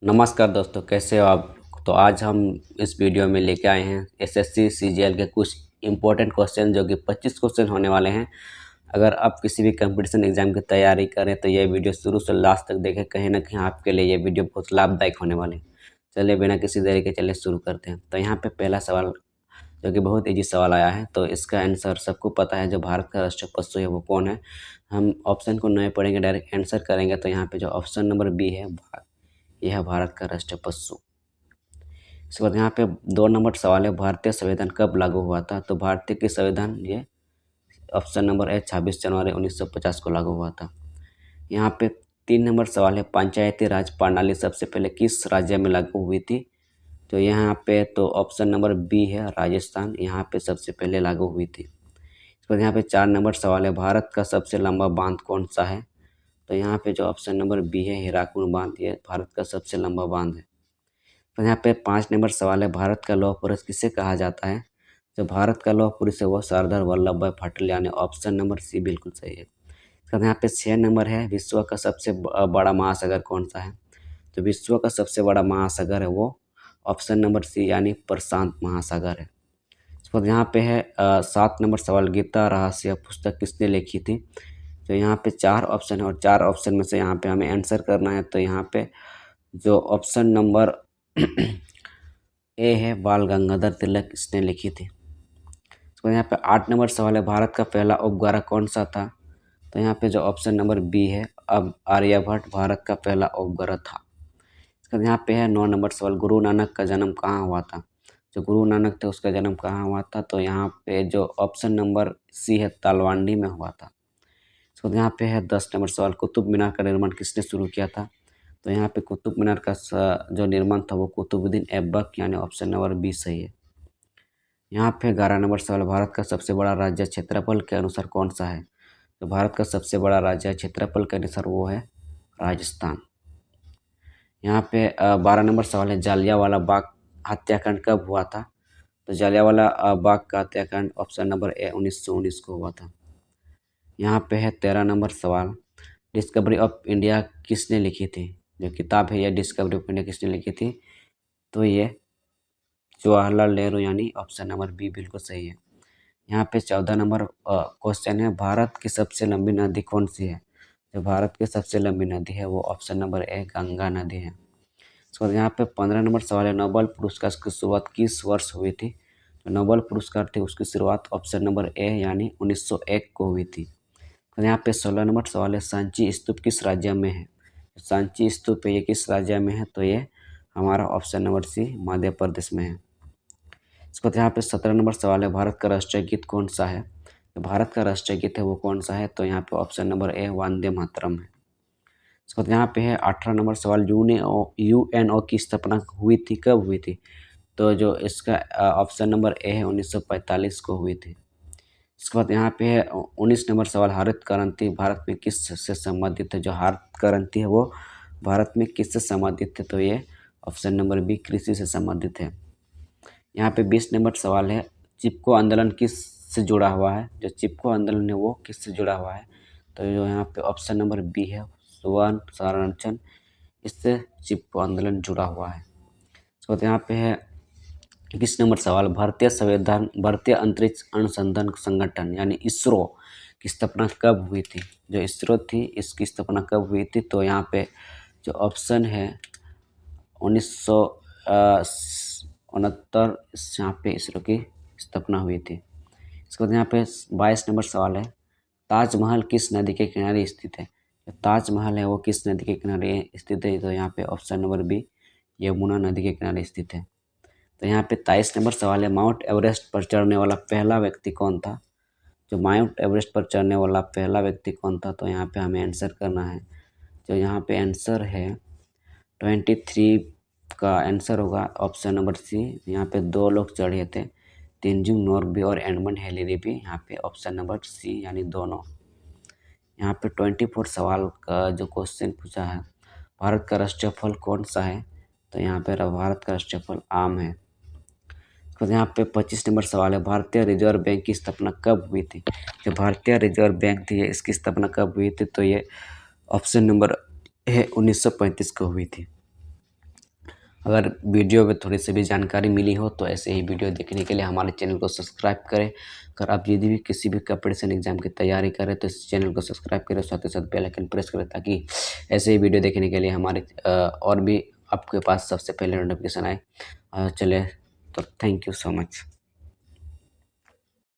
नमस्कार दोस्तों, कैसे हो आप। तो आज हम इस वीडियो में लेके आए हैं एसएससी सीजीएल के कुछ इम्पोर्टेंट क्वेश्चन जो कि 25 क्वेश्चन होने वाले हैं। अगर आप किसी भी कंपटीशन एग्जाम की तैयारी करें तो ये वीडियो शुरू से लास्ट तक देखें, कहीं ना कहीं आपके लिए ये वीडियो बहुत लाभदायक होने वाले हैं। चलिए बिना किसी देरी के चलिए शुरू करते हैं। तो यहाँ पे पहला सवाल जो कि बहुत ईजी सवाल आया है, तो इसका आंसर सबको पता है। जो भारत का राष्ट्रीय पशु है वो कौन है। हम ऑप्शन को नहीं पढ़ेंगे, डायरेक्ट आंसर करेंगे। तो यहाँ पे जो ऑप्शन नंबर बी है, यह है भारत का राष्ट्रीय पशु। इसके बाद यहाँ पे 2 नंबर सवाल है, भारतीय संविधान कब लागू हुआ था। तो भारतीय की संविधान ये ऑप्शन नंबर है 26 जनवरी 1950 को लागू हुआ था। यहाँ पे 3 नंबर सवाल है, पंचायती राज प्रणाली सबसे पहले किस राज्य में लागू हुई थी। तो यहाँ पे तो ऑप्शन नंबर बी है, राजस्थान, यहाँ पे सबसे पहले लागू हुई थी। इसके बाद यहाँ पे 4 नंबर सवाल है, भारत का सबसे लंबा बांध कौन सा है। तो यहाँ पे जो ऑप्शन नंबर बी है, हीराकुड बांध, ये भारत का सबसे लंबा बांध है। तो यहाँ पे 5 नंबर सवाल है, भारत का लौह पुरुष किसे कहा जाता है। जो भारत का लौह पुरुष है वो सरदार वल्लभ भाई पटेल, यानी ऑप्शन नंबर सी बिल्कुल सही है। तो यहाँ पे 6 नंबर है, विश्व का सबसे बड़ा महासागर कौन सा है। तो विश्व का सबसे बड़ा महासागर है वो ऑप्शन नंबर सी यानी प्रशांत महासागर है। तो यहाँ पे है 7 नंबर सवाल, गीता रहस्य पुस्तक किसने लिखी थी। तो यहाँ पे 4 ऑप्शन है और 4 ऑप्शन में से यहाँ पे हमें आंसर करना है। तो यहाँ पे जो ऑप्शन नंबर ए है, बाल गंगाधर तिलक, इसने लिखी थी। तो यहाँ पे 8 नंबर सवाल है, भारत का पहला उपग्रह कौन सा था। तो यहाँ पे जो ऑप्शन नंबर बी है, अब आर्यभट्ट भारत का पहला उपग्रह था। इसका यहाँ पे है 9 नंबर सवाल, गुरु नानक का जन्म कहाँ हुआ था। जो गुरु नानक थे उसका जन्म कहाँ हुआ था। तो यहाँ पे जो ऑप्शन नंबर सी है, तालवांडी में हुआ था। इसको यहाँ पे है 10 नंबर सवाल, कुतुब मीनार का निर्माण किसने शुरू किया था। तो यहाँ पे कुतुब मीनार का जो निर्माण था वो कुतुबुद्दीन ऐबक, यानी ऑप्शन नंबर बी सही है। यहाँ पे 11 नंबर सवाल, भारत का सबसे बड़ा राज्य क्षेत्रफल के अनुसार कौन सा है। तो भारत का सबसे बड़ा राज्य क्षेत्रफल के अनुसार वो है राजस्थान। यहाँ पे 12 नंबर सवाल है, जालियांवाला बाग हत्याकांड कब हुआ था। तो जालियांवाला बाग का हत्याकांड ऑप्शन नंबर ए 1919 को हुआ था। यहाँ पे है 13 नंबर सवाल, डिस्कवरी ऑफ इंडिया किसने लिखी थी। जो किताब है यह डिस्कवरी ऑफ इंडिया किसने लिखी थी। तो ये जवाहरलाल नेहरू, यानी ऑप्शन नंबर बी बिल्कुल सही है। यहाँ पे 14 नंबर क्वेश्चन है, भारत की सबसे लंबी नदी कौन सी है। जो भारत की सबसे लंबी नदी है वो ऑप्शन नंबर ए गंगा नदी है। तो यहाँ पे 15 नंबर सवाल है, नोबेल पुरस्कार की शुरुआत किस वर्ष हुई थी। तो नोबेल पुरस्कार थी उसकी शुरुआत ऑप्शन नंबर ए यानी 1901 को हुई थी। तो यहाँ पे 16 नंबर सवाल है, सांची स्तूप किस राज्य में है। सांची स्तूप है ये किस राज्य में है। तो ये हमारा option number C Madhya Pradesh में है। इसके बाद यहाँ पे 17 नंबर सवाल है, भारत का राष्ट्रीय गीत कौन सा है। तो भारत का राष्ट्रीय गीत है वो कौन सा है। तो यहाँ पे option number A Vande Mataram है। इसके बाद यहाँ पे है 18 नंबर सवाल, यूएनओ की स्थापना हुई थी, कब हुई थी। तो जो इसका ऑप्शन नंबर ए है 1945 को हुई थी। इसके बाद यहाँ पे है 19 नंबर सवाल, हरित क्रांति भारत में किस से संबंधित है। जो हरित क्रांति है वो भारत में किस से संबंधित है। तो ये ऑप्शन नंबर बी कृषि से संबंधित है। यहाँ पे 20 नंबर सवाल है, चिपको आंदोलन किस से जुड़ा हुआ है। जो चिपको आंदोलन है वो किस से जुड़ा हुआ है। तो जो यहाँ पे ऑप्शन नंबर बी है, सुवर्ण संरक्षण, इससे चिपको आंदोलन जुड़ा हुआ है। तो यहाँ पे है 21 नंबर सवाल, भारतीय अंतरिक्ष अनुसंधान संगठन यानी इसरो की स्थापना कब हुई थी। जो इसरो थी इसकी स्थापना कब हुई थी। तो यहाँ पे जो ऑप्शन है 1969, यहाँ पे इसरो की स्थापना हुई थी। इसके बाद यहाँ पे 22 नंबर सवाल है, ताजमहल किस नदी के किनारे स्थित है। ताजमहल है वो किस नदी के किनारे स्थित है। तो यहाँ पे ऑप्शन नंबर बी यमुना नदी के किनारे स्थित है। तो यहाँ पे 23 नंबर सवाल है, माउंट एवरेस्ट पर चढ़ने वाला पहला व्यक्ति कौन था। जो माउंट एवरेस्ट पर चढ़ने वाला पहला व्यक्ति कौन था। तो यहाँ पे हमें आंसर करना है। जो यहाँ पे आंसर है 23 का आंसर होगा ऑप्शन नंबर सी। यहाँ पे 2 लोग चढ़े थे, तेंजिंग नोरगे और एडमंड हिलेरी भी। यहाँ पे ऑप्शन नंबर सी यानी दोनों। यहाँ पे 24 सवाल का जो क्वेश्चन पूछा है, भारत का राष्ट्रीय फल कौन सा है। तो यहाँ पे भारत का राष्ट्रीय फल आम है। तो यहाँ पे 25 नंबर सवाल है, भारतीय रिजर्व बैंक की स्थापना कब हुई थी। जो भारतीय रिजर्व बैंक थी इसकी स्थापना कब हुई थी। तो ये ऑप्शन नंबर है 1935 को हुई थी। अगर वीडियो में थोड़ी सी भी जानकारी मिली हो तो ऐसे ही वीडियो देखने के लिए हमारे चैनल को सब्सक्राइब करें। अगर आप यदि भी किसी भी कंपटीशन एग्जाम की तैयारी करें तो इस चैनल को सब्सक्राइब करें, साथ ही साथ बेल आइकन प्रेस करें ताकि ऐसे ही वीडियो देखने के लिए हमारे और भी आपके पास सबसे पहले नोटिफिकेशन आए। चलिए, तो थैंक यू सो मच।